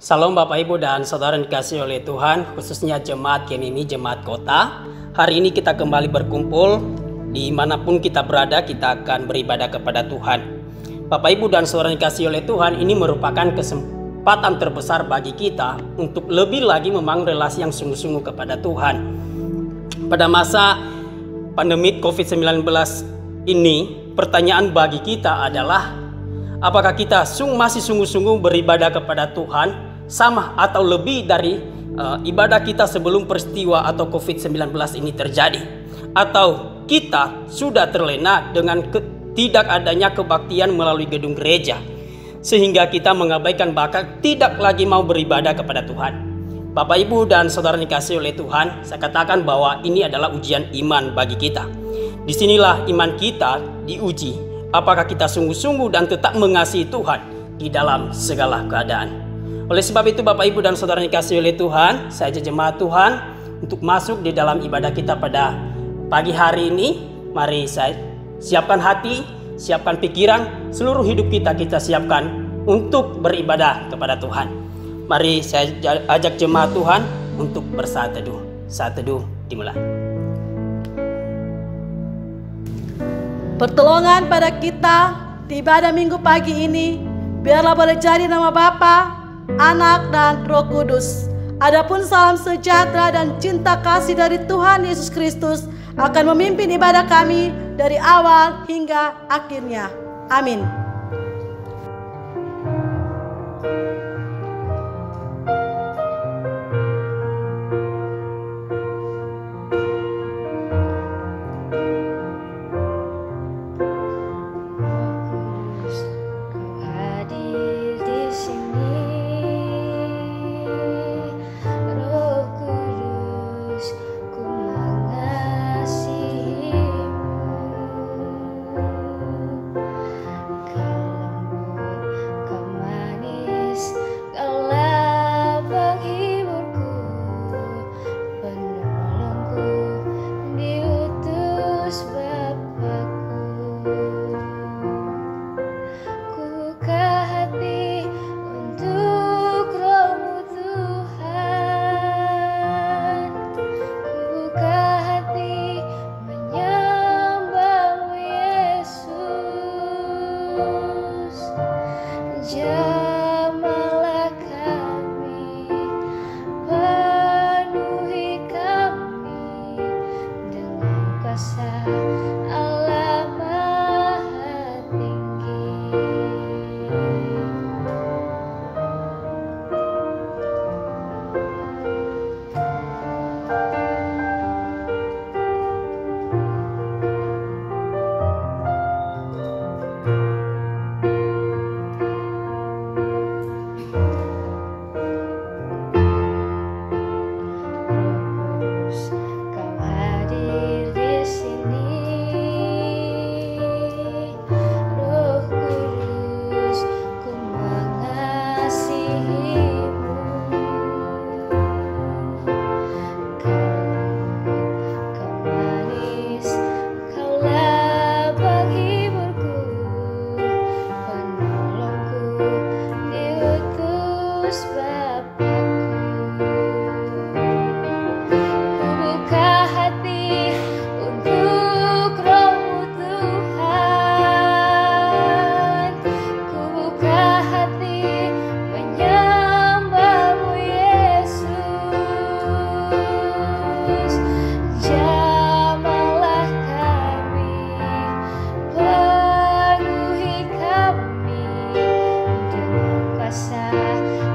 Salam Bapak Ibu dan Saudara yang dikasihi oleh Tuhan, khususnya Jemaat KMIMI, Jemaat Kota. Hari ini kita kembali berkumpul, dimanapun kita berada kita akan beribadah kepada Tuhan. Bapak Ibu dan Saudara yang dikasihi oleh Tuhan, ini merupakan kesempatan terbesar bagi kita untuk lebih lagi membangun relasi yang sungguh-sungguh kepada Tuhan. Pada masa pandemi COVID-19 ini, pertanyaan bagi kita adalah, apakah kita masih sungguh-sungguh beribadah kepada Tuhan sama atau lebih dari ibadah kita sebelum peristiwa atau COVID-19 ini terjadi? Atau kita sudah terlena dengan tidak adanya kebaktian melalui gedung gereja, sehingga kita mengabaikan bahkan tidak lagi mau beribadah kepada Tuhan. Bapak Ibu dan Saudara yang dikasihi oleh Tuhan, saya katakan bahwa ini adalah ujian iman bagi kita. Disinilah iman kita diuji, apakah kita sungguh-sungguh dan tetap mengasihi Tuhan di dalam segala keadaan. Oleh sebab itu Bapak Ibu dan Saudara yang dikasihi oleh Tuhan, saya jemaat Tuhan untuk masuk di dalam ibadah kita pada pagi hari ini. Mari saya siapkan hati, siapkan pikiran, seluruh hidup kita siapkan untuk beribadah kepada Tuhan. Mari saya ajak jemaat Tuhan untuk bersaat teduh. Saat teduh dimulai. Pertolongan pada kita di ibadah minggu pagi ini biarlah boleh jadi nama Bapa, Anak dan Roh Kudus. Adapun salam sejahtera dan cinta kasih dari Tuhan Yesus Kristus akan memimpin ibadah kami dari awal hingga akhirnya. Amin.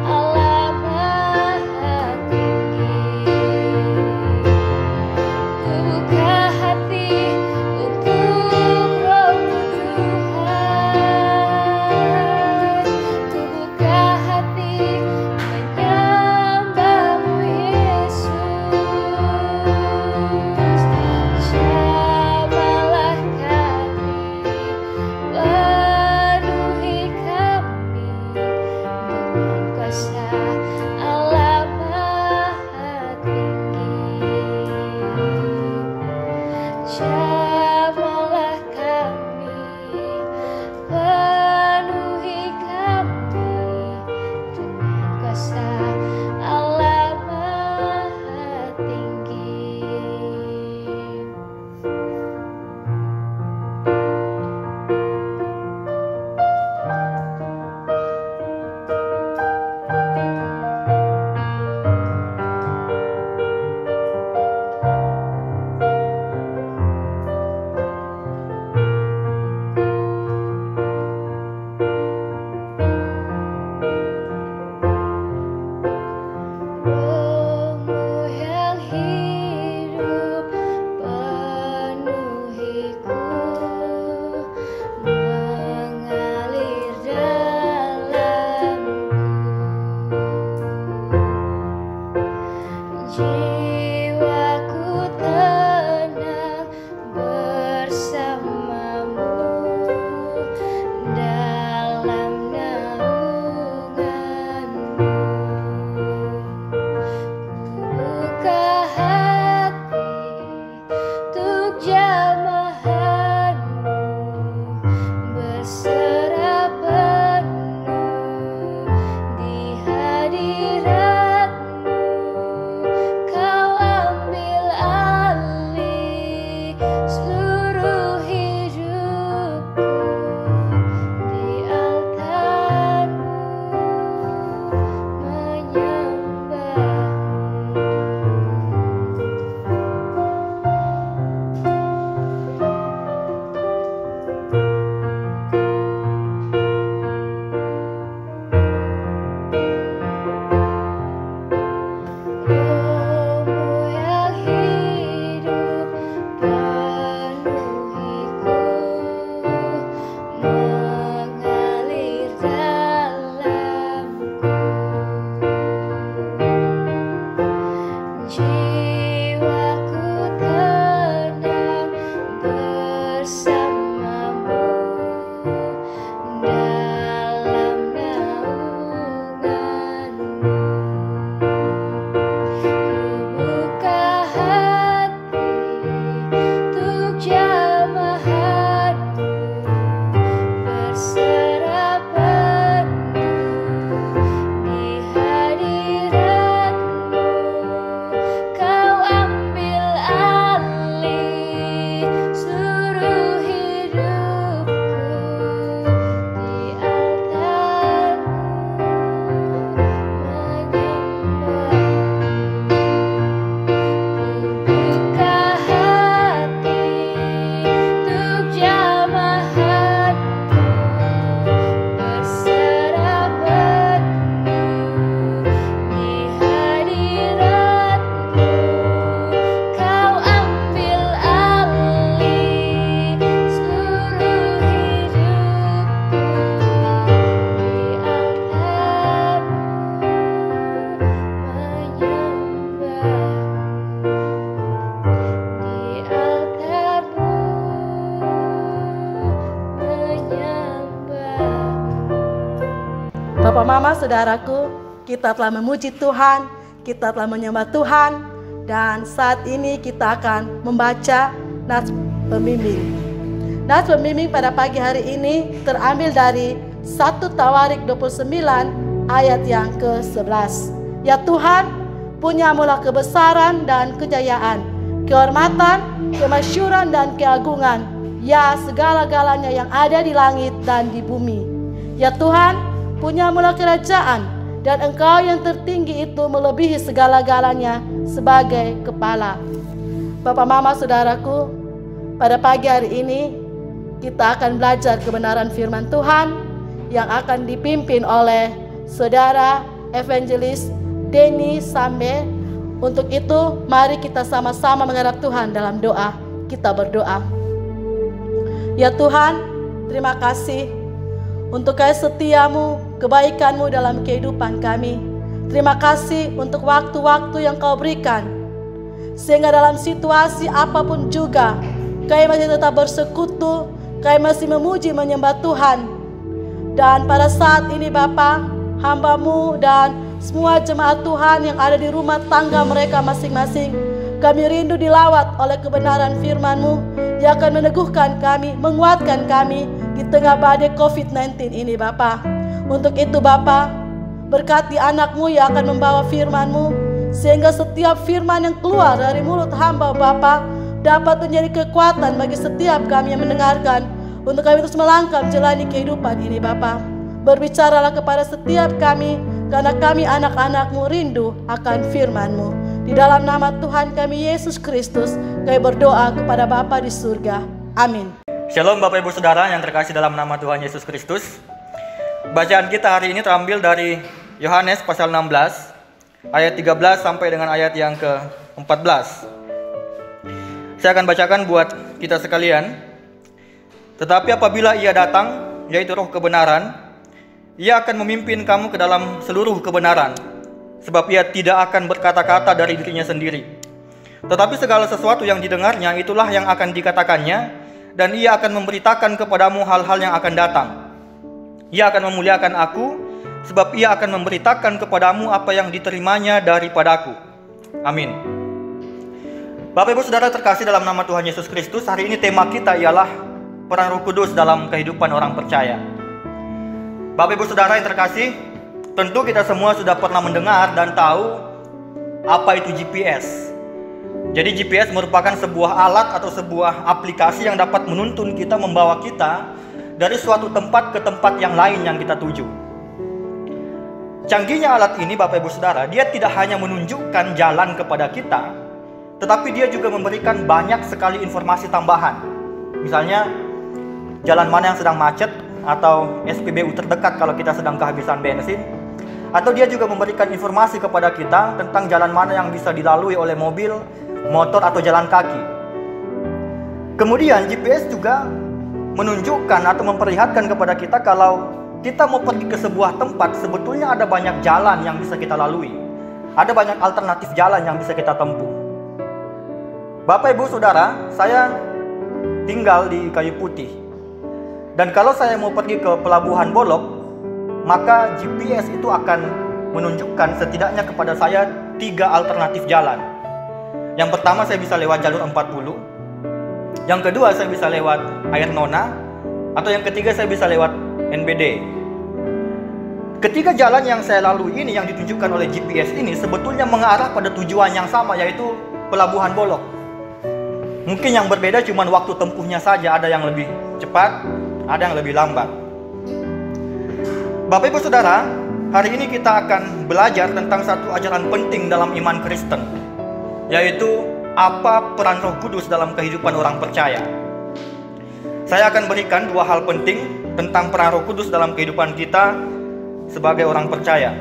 Allah kuasa Allah Maha Tinggi. Jiwaku tenang bersamamu dalam naunganmu. Ku buka hati untuk jamahanmu, berserah penuh di hadirat. Bapak, Mama, Saudaraku, kita telah memuji Tuhan, kita telah menyembah Tuhan, dan saat ini kita akan membaca Nats Pembimbing. Nats Pembimbing pada pagi hari ini terambil dari 1 Tawarik 29 ayat yang ke-11. Ya Tuhan, punyamulah kebesaran dan kejayaan, kehormatan, kemasyuran dan keagungan, ya segala-galanya yang ada di langit dan di bumi. Ya Tuhan, punyamulah kerajaan, dan Engkau yang tertinggi itu melebihi segala-galanya sebagai kepala. Bapak, Mama, Saudaraku, pada pagi hari ini kita akan belajar kebenaran firman Tuhan yang akan dipimpin oleh Saudara Evangelis Denny Sambe. Untuk itu, mari kita sama-sama menghadap Tuhan dalam doa. Kita berdoa. Ya Tuhan, terima kasih untuk kasih setiamu, kebaikanmu dalam kehidupan kami. Terima kasih untuk waktu-waktu yang Kau berikan, sehingga dalam situasi apapun juga kami masih tetap bersekutu, kami masih memuji menyembah Tuhan. Dan pada saat ini Bapa, hamba-Mu dan semua jemaat Tuhan yang ada di rumah tangga mereka masing-masing, kami rindu dilawat oleh kebenaran firman-Mu yang akan meneguhkan kami, menguatkan kami di tengah badai COVID-19 ini Bapa. Untuk itu Bapa, Berkati anakmu yang akan membawa firman-Mu, sehingga setiap firman yang keluar dari mulut hamba Bapa dapat menjadi kekuatan bagi setiap kami yang mendengarkan, untuk kami terus melangkah menjalani kehidupan ini Bapa. Berbicaralah kepada setiap kami, karena kami anak-anak-Mu rindu akan firman-Mu. Di dalam nama Tuhan kami Yesus Kristus, kami berdoa kepada Bapa di surga. Amin. Shalom Bapak Ibu Saudara yang terkasih dalam nama Tuhan Yesus Kristus. Bacaan kita hari ini terambil dari Yohanes pasal 16 ayat 13 sampai dengan ayat yang ke-14. Saya akan bacakan buat kita sekalian. Tetapi apabila Ia datang, yaitu Roh kebenaran, Ia akan memimpin kamu ke dalam seluruh kebenaran, sebab Ia tidak akan berkata-kata dari dirinya sendiri. Tetapi segala sesuatu yang didengarnya, itulah yang akan dikatakannya, dan Ia akan memberitakan kepadamu hal-hal yang akan datang. Ia akan memuliakan aku, sebab Ia akan memberitakan kepadamu apa yang diterimanya daripadaku. Amin. Bapak Ibu Saudara terkasih dalam nama Tuhan Yesus Kristus, hari ini tema kita ialah peran Roh Kudus dalam kehidupan orang percaya. Bapak Ibu Saudara yang terkasih, tentu kita semua sudah pernah mendengar dan tahu apa itu GPS. Jadi GPS merupakan sebuah alat atau sebuah aplikasi yang dapat menuntun kita, membawa kita dari suatu tempat ke tempat yang lain yang kita tuju. Canggihnya alat ini Bapak Ibu Saudara, dia tidak hanya menunjukkan jalan kepada kita, tetapi dia juga memberikan banyak sekali informasi tambahan. Misalnya, jalan mana yang sedang macet, atau SPBU terdekat kalau kita sedang kehabisan bensin. Atau dia juga memberikan informasi kepada kita tentang jalan mana yang bisa dilalui oleh mobil, motor, atau jalan kaki. Kemudian GPS juga menunjukkan atau memperlihatkan kepada kita kalau kita mau pergi ke sebuah tempat, sebetulnya ada banyak jalan yang bisa kita lalui. Ada banyak alternatif jalan yang bisa kita tempuh. Bapak Ibu Saudara, saya tinggal di Kayu Putih. Dan kalau saya mau pergi ke Pelabuhan Bolok, maka GPS itu akan menunjukkan setidaknya kepada saya 3 alternatif jalan. Yang pertama, saya bisa lewat jalur 40. Yang kedua, saya bisa lewat Air Nona. Atau yang ketiga, saya bisa lewat NBD. Ketiga jalan yang saya lalui ini, yang ditunjukkan oleh GPS ini, sebetulnya mengarah pada tujuan yang sama, yaitu Pelabuhan Bolok. Mungkin yang berbeda cuma waktu tempuhnya saja, ada yang lebih cepat, ada yang lebih lambat. Bapak Ibu Saudara, hari ini kita akan belajar tentang satu ajaran penting dalam iman Kristen, yaitu apa peran Roh Kudus dalam kehidupan orang percaya. Saya akan berikan 2 hal penting tentang peran Roh Kudus dalam kehidupan kita sebagai orang percaya.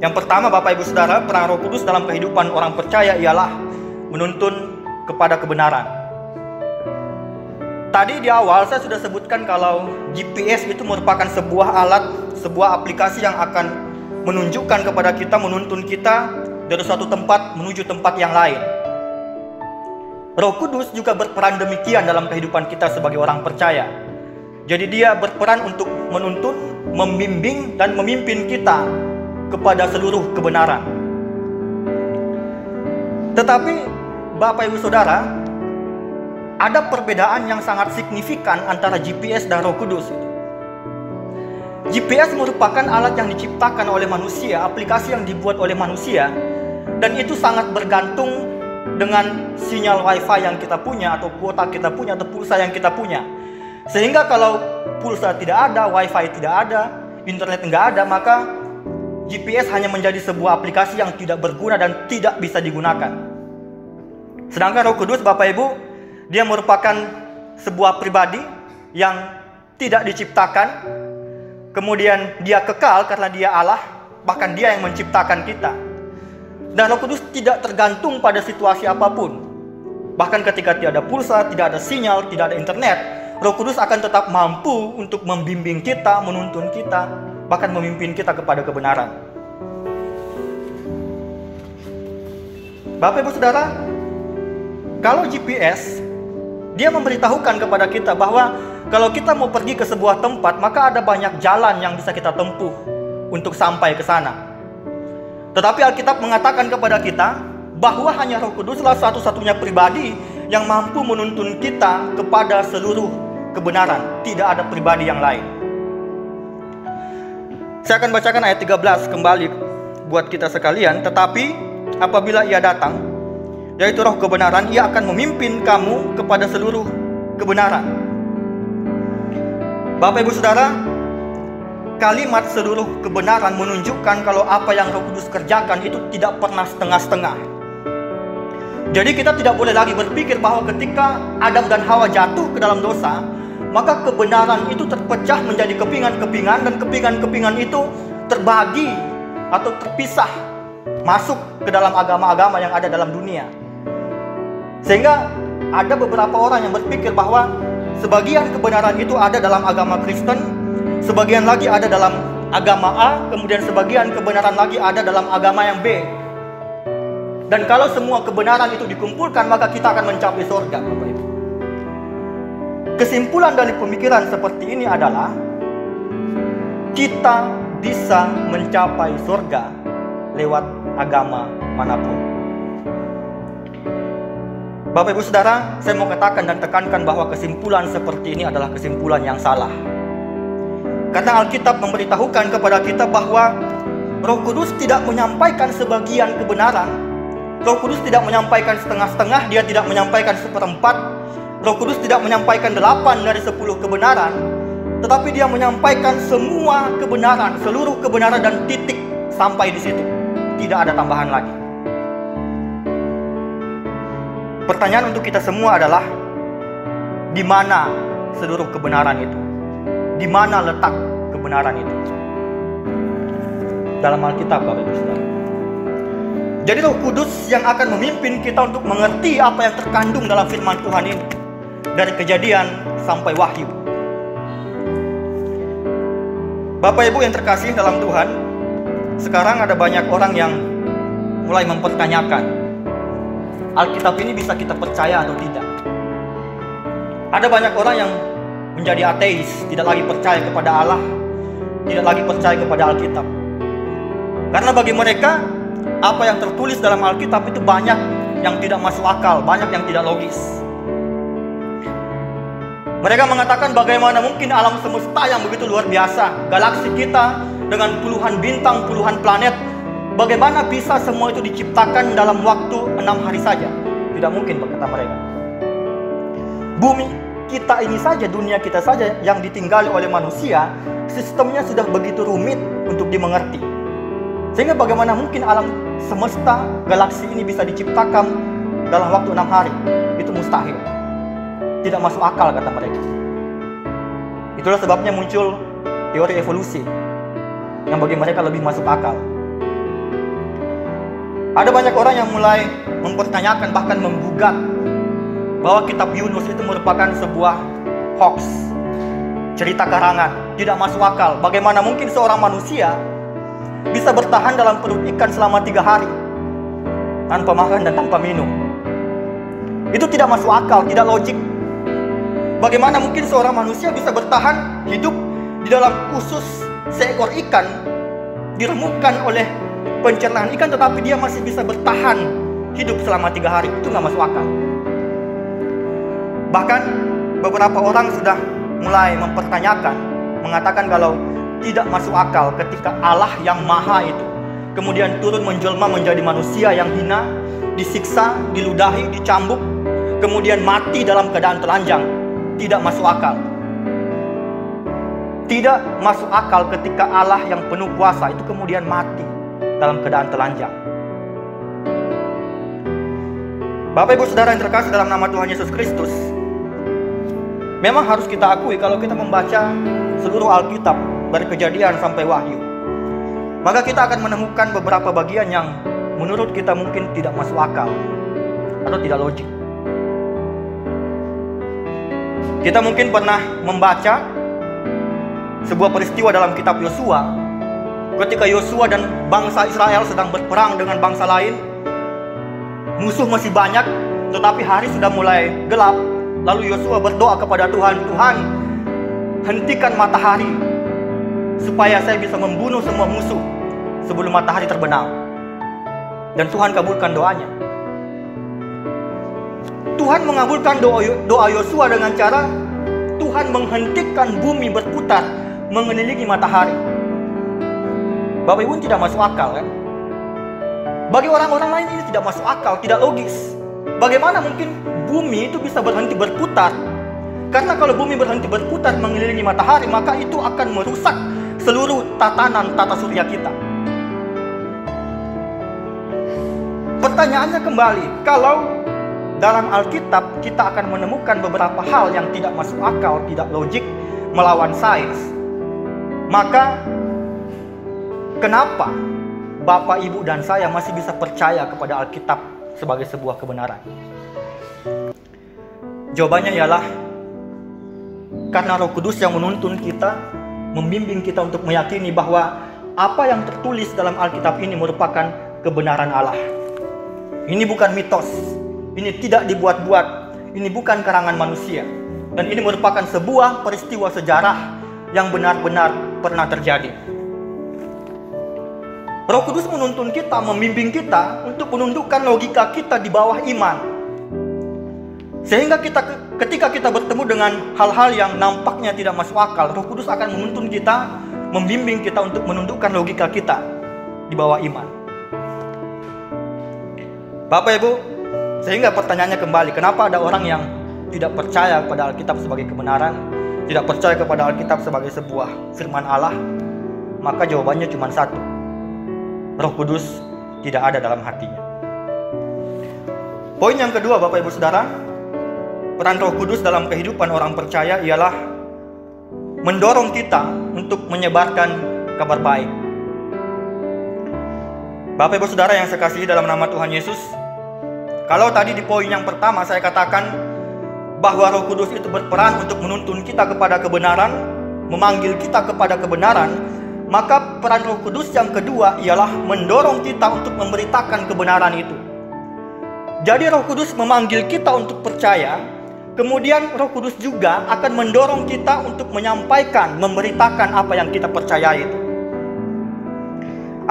Yang pertama Bapak Ibu Saudara, peran Roh Kudus dalam kehidupan orang percaya ialah menuntun kepada kebenaran. Tadi di awal saya sudah sebutkan kalau GPS itu merupakan sebuah alat, sebuah aplikasi yang akan menunjukkan kepada kita, menuntun kita dari suatu tempat menuju tempat yang lain. Roh Kudus juga berperan demikian dalam kehidupan kita sebagai orang percaya. Jadi dia berperan untuk menuntun, membimbing, dan memimpin kita kepada seluruh kebenaran. Tetapi Bapak Ibu Saudara, ada perbedaan yang sangat signifikan antara GPS dan Roh Kudus. GPS merupakan alat yang diciptakan oleh manusia, aplikasi yang dibuat oleh manusia, dan itu sangat bergantung dengan sinyal WiFi yang kita punya, atau kuota kita punya, atau pulsa yang kita punya. Sehingga kalau pulsa tidak ada, WiFi tidak ada, internet nggak ada, maka GPS hanya menjadi sebuah aplikasi yang tidak berguna dan tidak bisa digunakan. Sedangkan Roh Kudus, Bapak Ibu, dia merupakan sebuah pribadi yang tidak diciptakan, kemudian dia kekal karena dia Allah, bahkan dia yang menciptakan kita. Dan Roh Kudus tidak tergantung pada situasi apapun. Bahkan ketika tidak ada pulsa, tidak ada sinyal, tidak ada internet, Roh Kudus akan tetap mampu untuk membimbing kita, menuntun kita, bahkan memimpin kita kepada kebenaran. Bapak Ibu Saudara, kalau GPS, dia memberitahukan kepada kita bahwa kalau kita mau pergi ke sebuah tempat, maka ada banyak jalan yang bisa kita tempuh untuk sampai ke sana. Tetapi Alkitab mengatakan kepada kita bahwa hanya Roh Kuduslah satu-satunya pribadi yang mampu menuntun kita kepada seluruh kebenaran. Tidak ada pribadi yang lain. Saya akan bacakan ayat 13 kembali buat kita sekalian. Tetapi apabila ia datang, yaitu roh kebenaran, ia akan memimpin kamu kepada seluruh kebenaran. Bapak Ibu Saudara, kalimat seluruh kebenaran menunjukkan kalau apa yang Roh Kudus kerjakan itu tidak pernah setengah-setengah. Jadi kita tidak boleh lagi berpikir bahwa ketika Adam dan Hawa jatuh ke dalam dosa, maka kebenaran itu terpecah menjadi kepingan-kepingan, dan kepingan-kepingan itu terbagi atau terpisah masuk ke dalam agama-agama yang ada dalam dunia. Sehingga ada beberapa orang yang berpikir bahwa sebagian kebenaran itu ada dalam agama Kristen, sebagian lagi ada dalam agama A, kemudian sebagian kebenaran lagi ada dalam agama yang B. Dan kalau semua kebenaran itu dikumpulkan, maka kita akan mencapai surga, Bapak Ibu. Kesimpulan dari pemikiran seperti ini adalah kita bisa mencapai surga lewat agama manapun. Bapak Ibu Saudara, saya mau katakan dan tekankan bahwa kesimpulan seperti ini adalah kesimpulan yang salah. Karena Alkitab memberitahukan kepada kita bahwa Roh Kudus tidak menyampaikan sebagian kebenaran. Roh Kudus tidak menyampaikan setengah-setengah, dia tidak menyampaikan seperempat. Roh Kudus tidak menyampaikan 8 dari 10 kebenaran, tetapi dia menyampaikan semua kebenaran, seluruh kebenaran, dan titik sampai di situ. Tidak ada tambahan lagi. Pertanyaan untuk kita semua adalah, di mana seluruh kebenaran itu? Di mana letak kebenaran itu? Dalam Alkitab, Bapak Ibu Saudara. Jadi Roh Kudus yang akan memimpin kita untuk mengerti apa yang terkandung dalam firman Tuhan ini, dari Kejadian sampai Wahyu. Bapak Ibu yang terkasih dalam Tuhan, sekarang ada banyak orang yang mulai mempertanyakan, Alkitab ini bisa kita percaya atau tidak? Ada banyak orang yang menjadi ateis, tidak lagi percaya kepada Allah, tidak lagi percaya kepada Alkitab. Karena bagi mereka, apa yang tertulis dalam Alkitab itu banyak yang tidak masuk akal, banyak yang tidak logis. Mereka mengatakan, bagaimana mungkin alam semesta yang begitu luar biasa, galaksi kita dengan puluhan bintang, puluhan planet, bagaimana bisa semua itu diciptakan dalam waktu 6 hari saja? Tidak mungkin, berkata mereka. Bumi kita ini saja, dunia kita saja yang ditinggali oleh manusia, sistemnya sudah begitu rumit untuk dimengerti. Sehingga bagaimana mungkin alam semesta, galaksi ini bisa diciptakan dalam waktu 6 hari? Itu mustahil. Tidak masuk akal, kata mereka. Itulah sebabnya muncul teori evolusi yang bagi mereka lebih masuk akal. Ada banyak orang yang mulai mempertanyakan, bahkan menggugat, bahwa kitab Yunus itu merupakan sebuah hoax, cerita karangan, tidak masuk akal. Bagaimana mungkin seorang manusia bisa bertahan dalam perut ikan selama 3 hari tanpa makan dan tanpa minum? Itu tidak masuk akal, tidak logik. Bagaimana mungkin seorang manusia bisa bertahan hidup di dalam usus seekor ikan, diremukkan oleh pencernaan ikan, tetapi dia masih bisa bertahan hidup selama 3 hari? Itu nggak masuk akal. Bahkan beberapa orang sudah mulai mempertanyakan, mengatakan kalau tidak masuk akal ketika Allah yang maha itu kemudian turun menjelma menjadi manusia yang hina, disiksa, diludahi, dicambuk, kemudian mati dalam keadaan telanjang. Tidak masuk akal. Tidak masuk akal ketika Allah yang penuh kuasa itu kemudian mati dalam keadaan telanjang. Bapak Ibu Saudara yang terkasih dalam nama Tuhan Yesus Kristus, memang harus kita akui kalau kita membaca seluruh Alkitab dari Kejadian sampai Wahyu, maka kita akan menemukan beberapa bagian yang menurut kita mungkin tidak masuk akal atau tidak logik. Kita mungkin pernah membaca sebuah peristiwa dalam kitab Yosua, ketika Yosua dan bangsa Israel sedang berperang dengan bangsa lain. Musuh masih banyak, tetapi hari sudah mulai gelap. Lalu Yosua berdoa kepada Tuhan, Tuhan, hentikan matahari supaya saya bisa membunuh semua musuh sebelum matahari terbenam. Dan Tuhan kabulkan doanya. Tuhan mengabulkan doa Yosua dengan cara Tuhan menghentikan bumi berputar mengelilingi matahari. Bapak Ibu tidak masuk akal kan? Bagi orang-orang lain ini tidak masuk akal, tidak logis. Bagaimana mungkin bumi itu bisa berhenti berputar? Karena kalau bumi berhenti berputar mengelilingi matahari, maka itu akan merusak seluruh tatanan tata surya kita. Pertanyaannya kembali, kalau dalam Alkitab kita akan menemukan beberapa hal yang tidak masuk akal, tidak logik, melawan sains, maka kenapa Bapak, Ibu, dan saya masih bisa percaya kepada Alkitab sebagai sebuah kebenaran? Jawabannya ialah karena Roh Kudus yang menuntun kita, membimbing kita untuk meyakini bahwa apa yang tertulis dalam Alkitab ini merupakan kebenaran Allah. Ini bukan mitos, ini tidak dibuat-buat, ini bukan karangan manusia, dan ini merupakan sebuah peristiwa sejarah yang benar-benar pernah terjadi. Roh Kudus menuntun kita, membimbing kita untuk menundukkan logika kita di bawah iman. Sehingga ketika kita bertemu dengan hal-hal yang nampaknya tidak masuk akal, Roh Kudus akan menuntun kita, membimbing kita untuk menundukkan logika kita di bawah iman. Bapak Ibu, sehingga pertanyaannya kembali, kenapa ada orang yang tidak percaya kepada Alkitab sebagai kebenaran, tidak percaya kepada Alkitab sebagai sebuah firman Allah? Maka jawabannya cuma satu: Roh Kudus tidak ada dalam hatinya. Poin yang kedua, Bapak Ibu Saudara, peran Roh Kudus dalam kehidupan orang percaya ialah mendorong kita untuk menyebarkan kabar baik. Bapak Ibu Saudara yang saya kasihi dalam nama Tuhan Yesus, kalau tadi di poin yang pertama saya katakan bahwa Roh Kudus itu berperan untuk menuntun kita kepada kebenaran, memanggil kita kepada kebenaran, maka peran Roh Kudus yang kedua ialah mendorong kita untuk memberitakan kebenaran itu. Jadi Roh Kudus memanggil kita untuk percaya, kemudian Roh Kudus juga akan mendorong kita untuk menyampaikan, memberitakan apa yang kita percaya itu.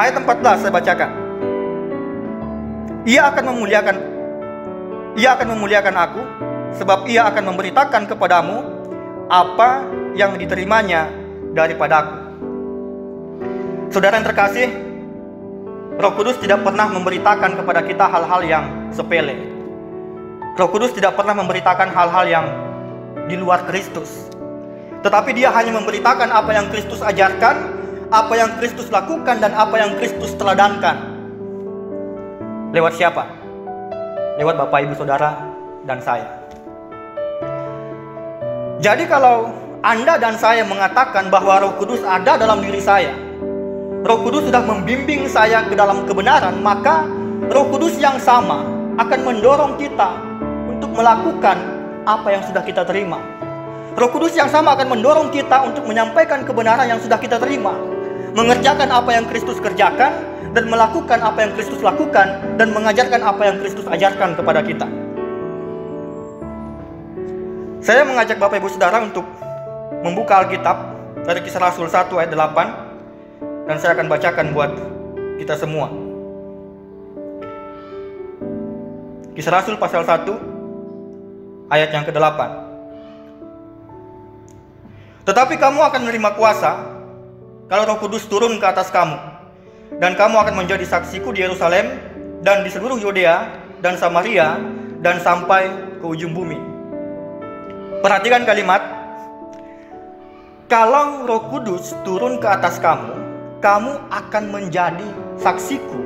Ayat 14 saya bacakan. Ia akan memuliakan aku, sebab ia akan memberitakan kepadamu apa yang diterimanya daripadaku. Saudara yang terkasih, Roh Kudus tidak pernah memberitakan kepada kita hal-hal yang sepele. Roh Kudus tidak pernah memberitakan hal-hal yang di luar Kristus. Tetapi dia hanya memberitakan apa yang Kristus ajarkan, apa yang Kristus lakukan, dan apa yang Kristus teladankan. Lewat siapa? Lewat Bapak, Ibu, Saudara, dan saya. Jadi kalau Anda dan saya mengatakan bahwa Roh Kudus ada dalam diri saya, Roh Kudus sudah membimbing saya ke dalam kebenaran, maka Roh Kudus yang sama akan mendorong kita untuk melakukan apa yang sudah kita terima. Roh Kudus yang sama akan mendorong kita untuk menyampaikan kebenaran yang sudah kita terima, mengerjakan apa yang Kristus kerjakan, dan melakukan apa yang Kristus lakukan, dan mengajarkan apa yang Kristus ajarkan kepada kita. Saya mengajak Bapak Ibu Saudara untuk membuka Alkitab dari Kisah Rasul 1 ayat 8. Dan saya akan bacakan buat kita semua. Kisah Rasul pasal 1 ayat yang ke-8. Tetapi kamu akan menerima kuasa kalau Roh Kudus turun ke atas kamu, dan kamu akan menjadi saksiku di Yerusalem dan di seluruh Yudea dan Samaria dan sampai ke ujung bumi. Perhatikan kalimat, kalau Roh Kudus turun ke atas kamu, kamu akan menjadi saksiku,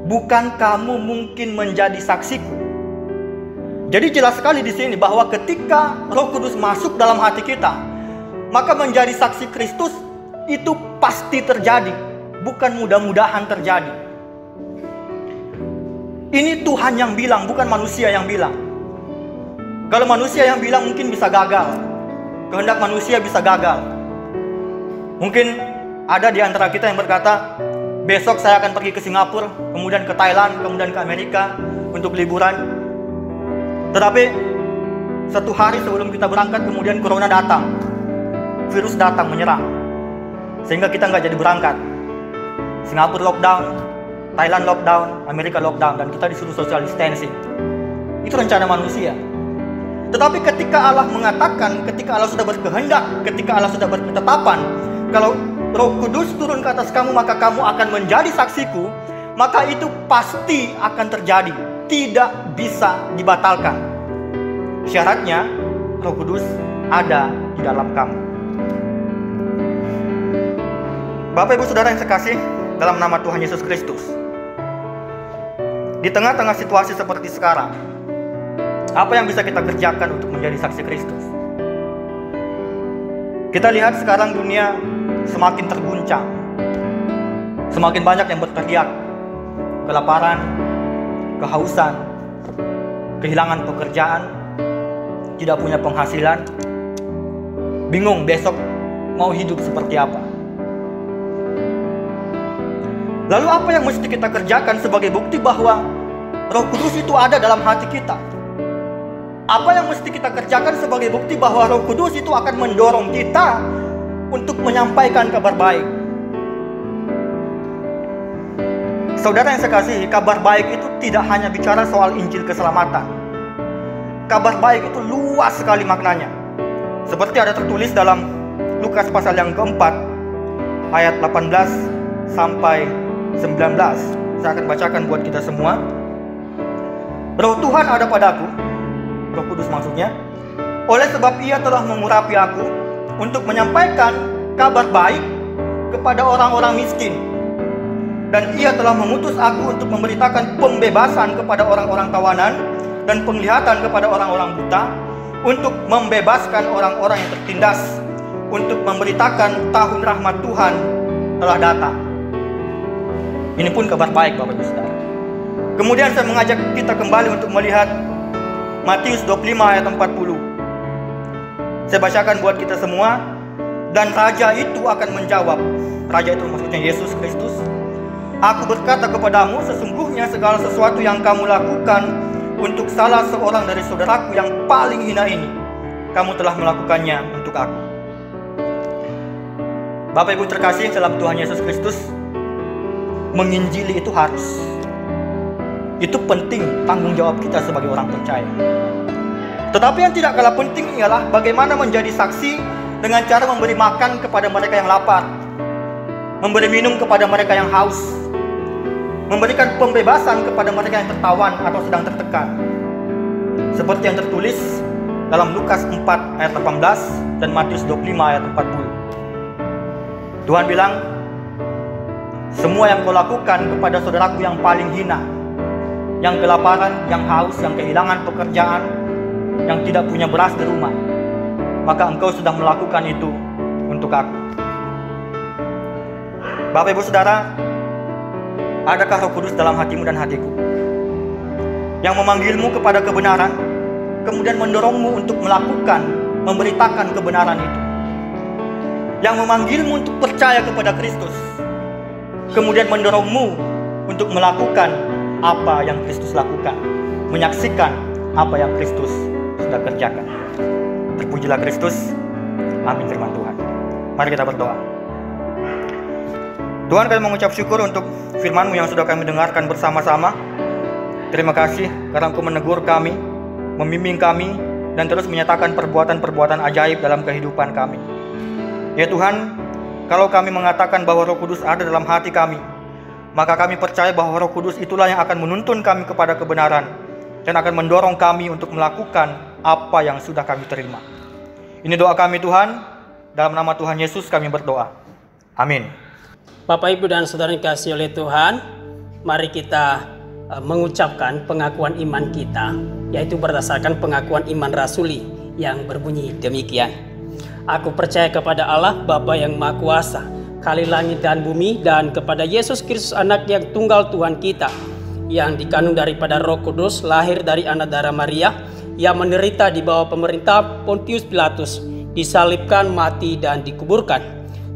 bukan kamu mungkin menjadi saksiku. Jadi jelas sekali di sini bahwa ketika Roh Kudus masuk dalam hati kita, maka menjadi saksi Kristus itu pasti terjadi, bukan mudah-mudahan terjadi. Ini Tuhan yang bilang, bukan manusia yang bilang. Kalau manusia yang bilang mungkin bisa gagal, kehendak manusia bisa gagal. Mungkin ada di antara kita yang berkata, besok saya akan pergi ke Singapura, kemudian ke Thailand, kemudian ke Amerika untuk liburan. Tetapi satu hari sebelum kita berangkat, kemudian corona datang, virus datang menyerang, sehingga kita nggak jadi berangkat. Singapura lockdown, Thailand lockdown, Amerika lockdown, dan kita disuruh social distancing. Itu rencana manusia. Tetapi ketika Allah mengatakan, ketika Allah sudah berkehendak, ketika Allah sudah berketetapan, kalau Roh Kudus turun ke atas kamu, maka kamu akan menjadi saksiku, maka itu pasti akan terjadi, tidak bisa dibatalkan. Syaratnya Roh Kudus ada di dalam kamu. Bapak Ibu Saudara yang sekasih dalam nama Tuhan Yesus Kristus, di tengah-tengah situasi seperti sekarang, apa yang bisa kita kerjakan untuk menjadi saksi Kristus? Kita lihat sekarang dunia semakin terguncang, semakin banyak yang berteriak kelaparan, kehausan, kehilangan pekerjaan, tidak punya penghasilan, bingung besok mau hidup seperti apa. Lalu apa yang mesti kita kerjakan sebagai bukti bahwa Roh Kudus itu ada dalam hati kita? Apa yang mesti kita kerjakan sebagai bukti bahwa Roh Kudus itu akan mendorong kita untuk menyampaikan kabar baik? Saudara yang saya kasihi, kabar baik itu tidak hanya bicara soal Injil keselamatan. Kabar baik itu luas sekali maknanya. Seperti ada tertulis dalam Lukas pasal yang keempat, ayat 18 sampai 19. Saya akan bacakan buat kita semua. Roh Tuhan ada padaku, Roh Kudus maksudnya, oleh sebab Ia telah mengurapi aku untuk menyampaikan kabar baik kepada orang-orang miskin. Dan Ia telah mengutus aku untuk memberitakan pembebasan kepada orang-orang tawanan dan penglihatan kepada orang-orang buta, untuk membebaskan orang-orang yang tertindas, untuk memberitakan tahun rahmat Tuhan telah datang. Ini pun kabar baik, Bapak Ibu Saudara. Kemudian saya mengajak kita kembali untuk melihat Matius 25 ayat 40. Saya bacakan buat kita semua. Dan raja itu akan menjawab, raja itu maksudnya Yesus Kristus, aku berkata kepadamu, sesungguhnya segala sesuatu yang kamu lakukan untuk salah seorang dari saudaraku yang paling hina ini, kamu telah melakukannya untuk aku. Bapak Ibu terkasih dalam Tuhan Yesus Kristus, menginjili itu harus. Itu penting, tanggung jawab kita sebagai orang percaya. Tetapi yang tidak kalah penting ialah bagaimana menjadi saksi dengan cara memberi makan kepada mereka yang lapar, memberi minum kepada mereka yang haus, memberikan pembebasan kepada mereka yang tertawan atau sedang tertekan. Seperti yang tertulis dalam Lukas 4 ayat 18 dan Matius 25 ayat 40. Tuhan bilang, semua yang kau lakukan kepada saudaraku yang paling hina, yang kelaparan, yang haus, yang kehilangan pekerjaan, yang tidak punya beras di rumah, maka engkau sudah melakukan itu untuk aku. Bapak Ibu Saudara, adakah Roh Kudus dalam hatimu dan hatiku yang memanggilmu kepada kebenaran, kemudian mendorongmu untuk melakukan, memberitakan kebenaran itu, yang memanggilmu untuk percaya kepada Kristus, kemudian mendorongmu untuk melakukan apa yang Kristus lakukan, menyaksikan apa yang Kristus sudah kerjakan. Terpujilah Kristus. Amin firman Tuhan. Mari kita berdoa. Tuhan, kami mengucap syukur untuk firman-Mu yang sudah kami dengarkan bersama-sama. Terima kasih karena Engkau menegur kami, membimbing kami, dan terus menyatakan perbuatan-perbuatan ajaib dalam kehidupan kami. Ya Tuhan, kalau kami mengatakan bahwa Roh Kudus ada dalam hati kami, maka kami percaya bahwa Roh Kudus itulah yang akan menuntun kami kepada kebenaran dan akan mendorong kami untuk melakukan apa yang sudah kami terima. Ini doa kami Tuhan, dalam nama Tuhan Yesus kami berdoa. Amin. Bapak Ibu dan Saudara yang dikasihi oleh Tuhan, mari kita mengucapkan pengakuan iman kita, yaitu berdasarkan pengakuan iman rasuli yang berbunyi demikian. Aku percaya kepada Allah Bapa yang Maha Kuasa, Khalil langit dan bumi, dan kepada Yesus Kristus anak yang tunggal Tuhan kita, yang dikandung daripada Roh Kudus, lahir dari anak darah Maria, yang menderita di bawah pemerintah Pontius Pilatus, disalibkan, mati dan dikuburkan,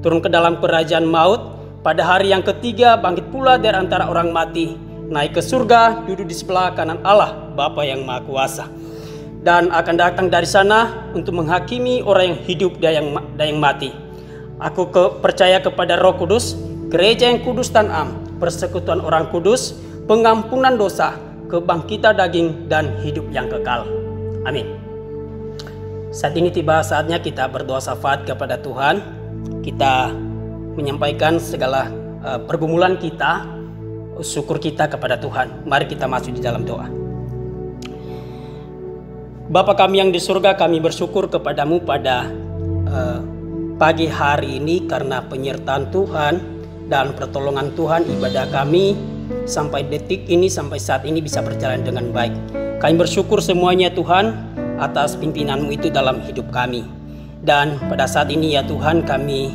turun ke dalam kerajaan maut, pada hari yang ketiga bangkit pula dari antara orang mati, naik ke surga, duduk di sebelah kanan Allah Bapa yang Maha Kuasa, dan akan datang dari sana untuk menghakimi orang yang hidup dan yang mati. Aku percaya kepada Roh Kudus, gereja yang kudus dan am, persekutuan orang kudus, pengampunan dosa, kebangkitan daging, dan hidup yang kekal. Amin. Saat ini tiba saatnya kita berdoa syafaat kepada Tuhan. Kita menyampaikan segala pergumulan kita, syukur kita kepada Tuhan. Mari kita masuk di dalam doa. Bapa kami yang di surga, kami bersyukur kepadamu pada pagi hari ini karena penyertaan Tuhan dan pertolongan Tuhan. Ibadah kami sampai detik ini, sampai saat ini bisa berjalan dengan baik. Kami bersyukur semuanya Tuhan atas pimpinanmu itu dalam hidup kami. Dan pada saat ini ya Tuhan, kami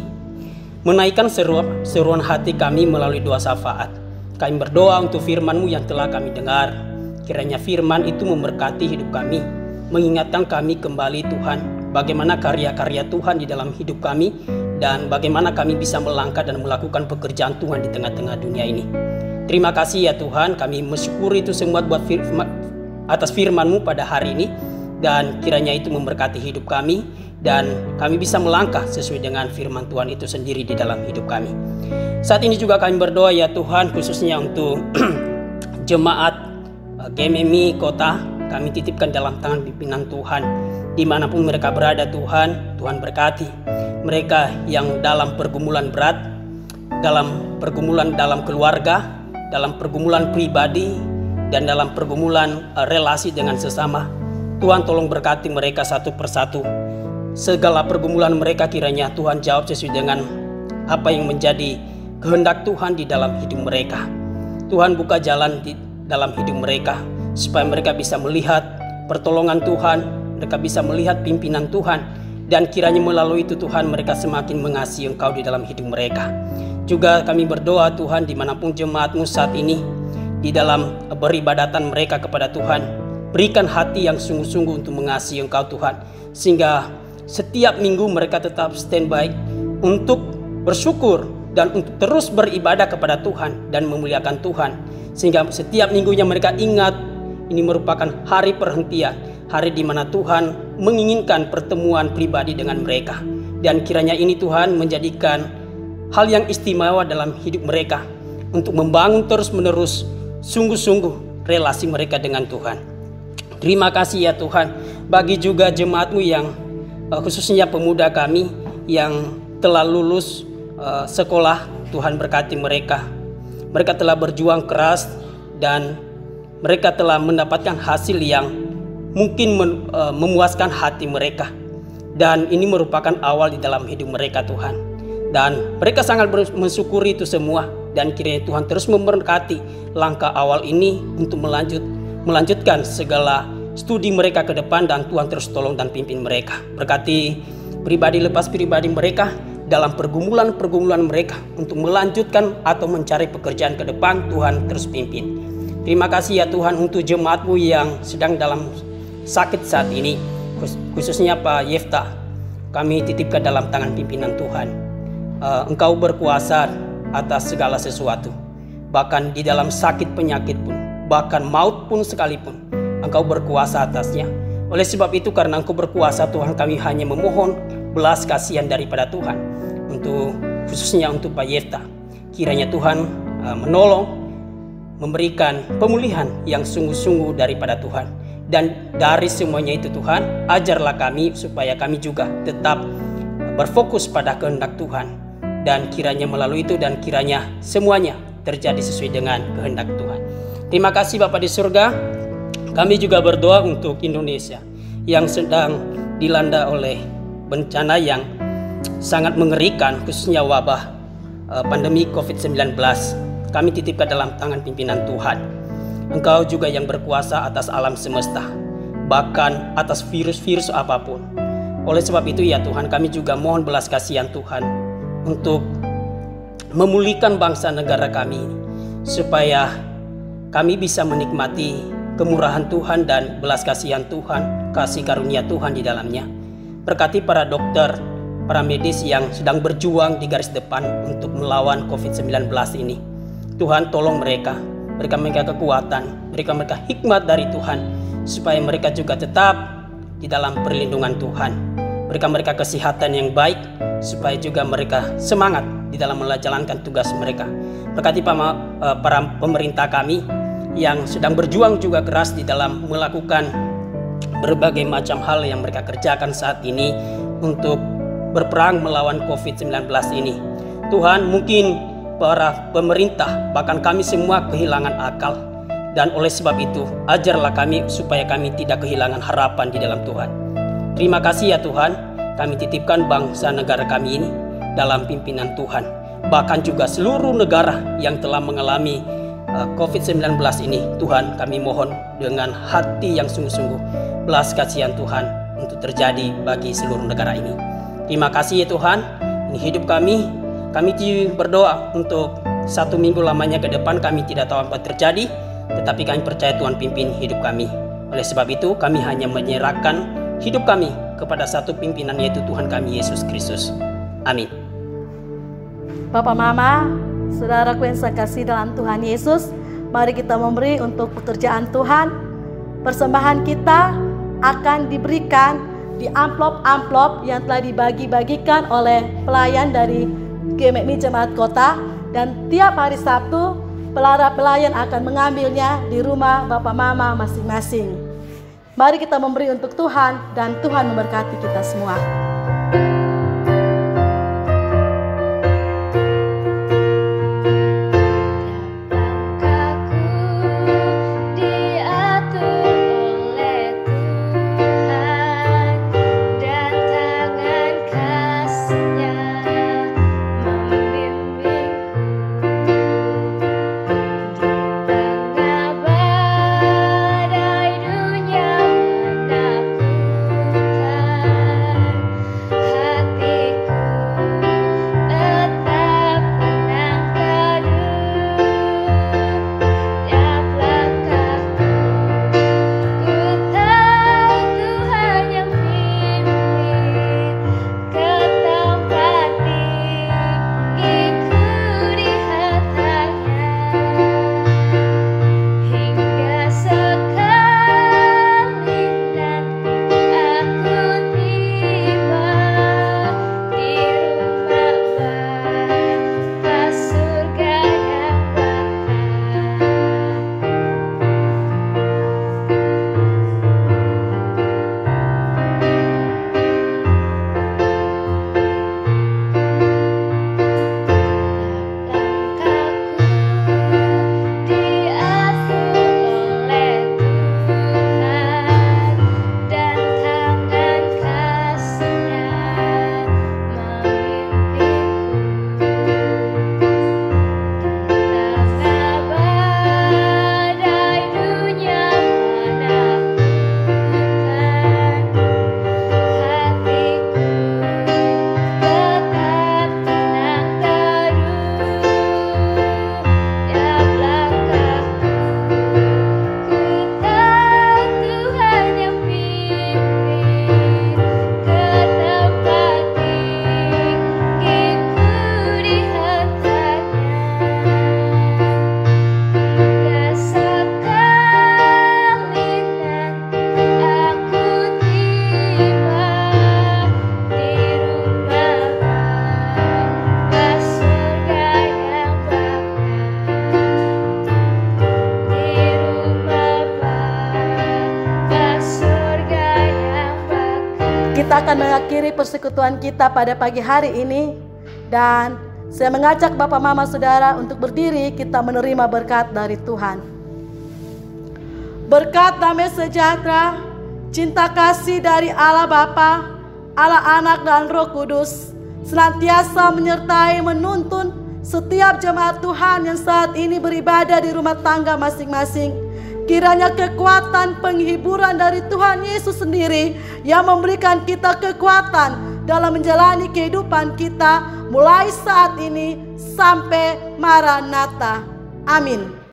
menaikkan seruan hati kami melalui doa syafaat. Kami berdoa untuk firman-Mu yang telah kami dengar. Kiranya firman itu memberkati hidup kami, mengingatkan kami kembali Tuhan, bagaimana karya-karya Tuhan di dalam hidup kami, dan bagaimana kami bisa melangkah dan melakukan pekerjaan Tuhan di tengah-tengah dunia ini. Terima kasih ya Tuhan, kami mensyukuri itu semua buat atas firman-Mu pada hari ini, dan kiranya itu memberkati hidup kami, dan kami bisa melangkah sesuai dengan firman Tuhan itu sendiri di dalam hidup kami. Saat ini juga kami berdoa ya Tuhan, khususnya untuk jemaat GMMI Kota. Kami titipkan dalam tangan pimpinan Tuhan. Dimanapun mereka berada Tuhan, Tuhan berkati mereka yang dalam pergumulan berat, dalam pergumulan dalam keluarga, dalam pergumulan pribadi, dan dalam pergumulan relasi dengan sesama. Tuhan tolong berkati mereka satu persatu. Segala pergumulan mereka kiranya Tuhan jawab sesuai dengan apa yang menjadi kehendak Tuhan di dalam hidup mereka. Tuhan buka jalan di dalam hidup mereka supaya mereka bisa melihat pertolongan Tuhan, mereka bisa melihat pimpinan Tuhan, dan kiranya melalui itu Tuhan mereka semakin mengasihi Engkau di dalam hidup mereka. Juga kami berdoa Tuhan dimanapun jemaat-Mu saat ini di dalam beribadatan mereka kepada Tuhan, berikan hati yang sungguh-sungguh untuk mengasihi Engkau Tuhan, sehingga setiap minggu mereka tetap standby untuk bersyukur dan untuk terus beribadah kepada Tuhan dan memuliakan Tuhan, sehingga setiap minggunya mereka ingat ini merupakan hari perhentian, hari di mana Tuhan menginginkan pertemuan pribadi dengan mereka, dan kiranya ini Tuhan menjadikan hal yang istimewa dalam hidup mereka untuk membangun terus-menerus sungguh-sungguh relasi mereka dengan Tuhan. Terima kasih ya Tuhan bagi juga jemaat-Mu yang khususnya pemuda kami yang telah lulus sekolah. Tuhan berkati mereka. Mereka telah berjuang keras dan mereka telah mendapatkan hasil yang mungkin memuaskan hati mereka. Dan ini merupakan awal di dalam hidup mereka Tuhan. Dan mereka sangat mensyukuri itu semua. Dan kiranya Tuhan terus memberkati langkah awal ini untuk melanjutkan segala studi mereka ke depan, dan Tuhan terus tolong dan pimpin mereka. Berkati pribadi lepas pribadi mereka dalam pergumulan-pergumulan mereka untuk melanjutkan atau mencari pekerjaan ke depan. Tuhan terus pimpin. Terima kasih ya Tuhan untuk jemaat-Mu yang sedang dalam sakit saat ini, khususnya Pak Yefta. Kami titipkan dalam tangan pimpinan Tuhan. Engkau berkuasa atas segala sesuatu, bahkan di dalam sakit penyakit pun, bahkan maut pun sekalipun, Engkau berkuasa atasnya. Oleh sebab itu, karena Engkau berkuasa Tuhan, kami hanya memohon belas kasihan daripada Tuhan untuk khususnya untuk Pak Yefta. Kiranya Tuhan menolong, memberikan pemulihan yang sungguh-sungguh daripada Tuhan. Dan dari semuanya itu Tuhan, ajarlah kami supaya kami juga tetap berfokus pada kehendak Tuhan. Dan kiranya melalui itu, dan kiranya semuanya terjadi sesuai dengan kehendak Tuhan. Terima kasih Bapa di surga. Kami juga berdoa untuk Indonesia yang sedang dilanda oleh bencana yang sangat mengerikan, khususnya wabah pandemi COVID-19. Kami titipkan dalam tangan pimpinan Tuhan. Engkau juga yang berkuasa atas alam semesta, bahkan atas virus-virus apapun. Oleh sebab itu ya Tuhan, kami juga mohon belas kasihan Tuhan untuk memulihkan bangsa negara kami, supaya kami bisa menikmati kemurahan Tuhan dan belas kasihan Tuhan, kasih karunia Tuhan di dalamnya. Berkati para dokter, para medis yang sedang berjuang di garis depan untuk melawan COVID-19 ini. Tuhan tolong mereka, berikan mereka kekuatan, berikan mereka hikmat dari Tuhan, supaya mereka juga tetap di dalam perlindungan Tuhan. Berikan mereka kesehatan yang baik, supaya juga mereka semangat di dalam menjalankan tugas mereka. Berkati para pemerintah kami yang sedang berjuang juga keras di dalam melakukan berbagai macam hal yang mereka kerjakan saat ini untuk berperang melawan COVID-19 ini. Tuhan, mungkin para pemerintah, bahkan kami semua kehilangan akal. Dan oleh sebab itu, ajarlah kami supaya kami tidak kehilangan harapan di dalam Tuhan. Terima kasih ya Tuhan, kami titipkan bangsa negara kami ini dalam pimpinan Tuhan. Bahkan juga seluruh negara yang telah mengalami COVID-19 ini, Tuhan, kami mohon dengan hati yang sungguh-sungguh, belas kasihan Tuhan untuk terjadi bagi seluruh negara ini. Terima kasih ya Tuhan, ini hidup kami berdoa untuk 1 minggu lamanya ke depan, kami tidak tahu apa terjadi, tetapi kami percaya Tuhan pimpin hidup kami. Oleh sebab itu, kami hanya menyerahkan hidup kami kepada satu pimpinan, yaitu Tuhan kami Yesus Kristus. Amin. Bapak, Mama, saudaraku yang saya kasih dalam Tuhan Yesus, mari kita memberi untuk pekerjaan Tuhan. Persembahan kita akan diberikan di amplop-amplop yang telah dibagi-bagikan oleh pelayan dari GMI Jemaat Kota, dan tiap hari Sabtu pelayan akan mengambilnya di rumah Bapak Mama masing-masing. Mari kita memberi untuk Tuhan, dan Tuhan memberkati kita semua. Kita akan mengakhiri persekutuan kita pada pagi hari ini, dan saya mengajak Bapak Mama Saudara untuk berdiri, kita menerima berkat dari Tuhan. Berkat damai sejahtera, cinta kasih dari Allah Bapa, Allah Anak dan Roh Kudus senantiasa menyertai menuntun setiap jemaat Tuhan yang saat ini beribadah di rumah tangga masing-masing. Kiranya kekuatan penghiburan dari Tuhan Yesus sendiri yang memberikan kita kekuatan dalam menjalani kehidupan kita mulai saat ini sampai Maranatha. Amin.